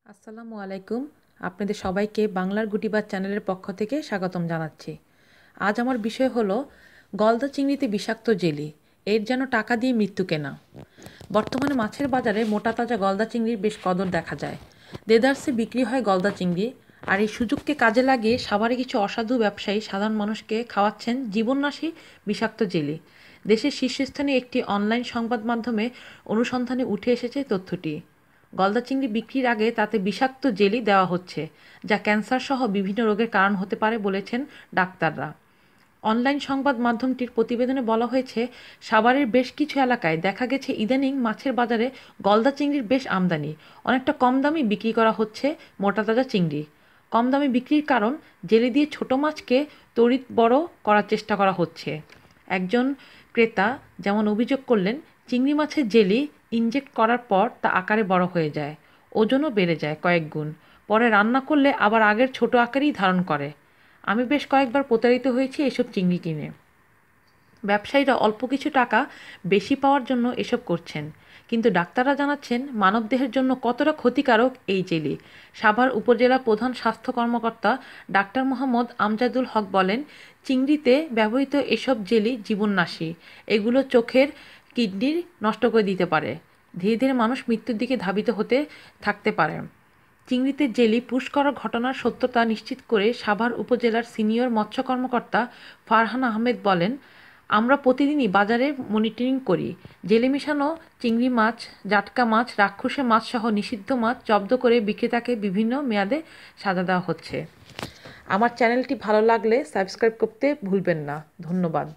আসসালামু আলাইকুম। আপনাদের সবাইকে বাংলার গুটিবাজ চ্যানেলের পক্ষ থেকে স্বাগতম জানাচ্ছি। আজ আমার বিষয় হলো গলদা চিংড়িতে বিষাক্ত জেলি, এর যেন টাকা দিয়ে মৃত্যু কেনা। বর্তমানে মাছের বাজারে মোটা তাজা গলদা চিংড়ির বেশ কদর দেখা যায়। দেদারসে বিক্রি হয় গলদা চিংড়ি, আর এই সুযোগকে কাজে লাগিয়ে সাভারে কিছু অসাধু ব্যবসায়ী সাধারণ মানুষকে খাওয়াচ্ছেন জীবননাশী বিষাক্ত জেলি। দেশের শীর্ষস্থানীয় একটি অনলাইন সংবাদ মাধ্যমে অনুসন্ধানে উঠে এসেছে তথ্যটি। গলদা চিংড়ি বিক্রির আগে তাতে বিষাক্ত জেলি দেওয়া হচ্ছে, যা ক্যান্সার সহ বিভিন্ন রোগের কারণ হতে পারে বলেছেন ডাক্তাররা। অনলাইন সংবাদ মাধ্যমটির প্রতিবেদনে বলা হয়েছে, সাভারের বেশ কিছু এলাকায় দেখা গেছে ইদানিং মাছের বাজারে গলদা চিংড়ির বেশ আমদানি। অনেকটা কম দামে বিক্রি করা হচ্ছে মোটা তাজা চিংড়ি। কম দামে বিক্রির কারণ, জেলি দিয়ে ছোট মাছকে তড়িৎ বড় করার চেষ্টা করা হচ্ছে। একজন ক্রেতা যেমন অভিযোগ করলেন, চিংড়ি মাছের জেলি ইনজেক্ট করার পর তা আকারে বড় হয়ে যায়, ওজনও বেড়ে যায় কয়েক গুণ। পরে রান্না করলে আবার আগের ছোট আকারেই ধারণ করে। আমি বেশ কয়েকবার প্রতারিত হয়েছি এসব চিংড়ি কিনে। ব্যবসায়ীরা অল্প কিছু টাকা বেশি পাওয়ার জন্য এসব করছেন, কিন্তু ডাক্তাররা জানাচ্ছেন মানবদেহের জন্য কতটা ক্ষতিকারক এই জেলি। সাভার উপজেলা প্রধান স্বাস্থ্য কর্মকর্তা ডাক্তার মোহাম্মদ আমজাদুল হক বলেন, চিংড়িতে ব্যবহৃত এসব জেলি জীবননাশী। এগুলো চোখের কিডনি নষ্ট করে দিতে পারে। ধীরে ধীরে মানুষ মৃত্যুর দিকে ধাবিত হতে থাকতে পারে। চিংড়িতে জেলি পুশ করার ঘটনার সত্যতা নিশ্চিত করে সাভার উপজেলার সিনিয়র মৎস্য কর্মকর্তা ফারহান আহমেদ বলেন, আমরা প্রতিদিনই বাজারে মনিটরিং করি। জেলি মেশানো চিংড়ি মাছ, জাটকা মাছ, রাক্ষসে মাছ সহ নিষিদ্ধ মাছ জব্দ করে বিক্রেতাকে বিভিন্ন মেয়াদে সাজা দেওয়া হচ্ছে। আমার চ্যানেলটি ভালো লাগলে সাবস্ক্রাইব করতে ভুলবেন না। ধন্যবাদ।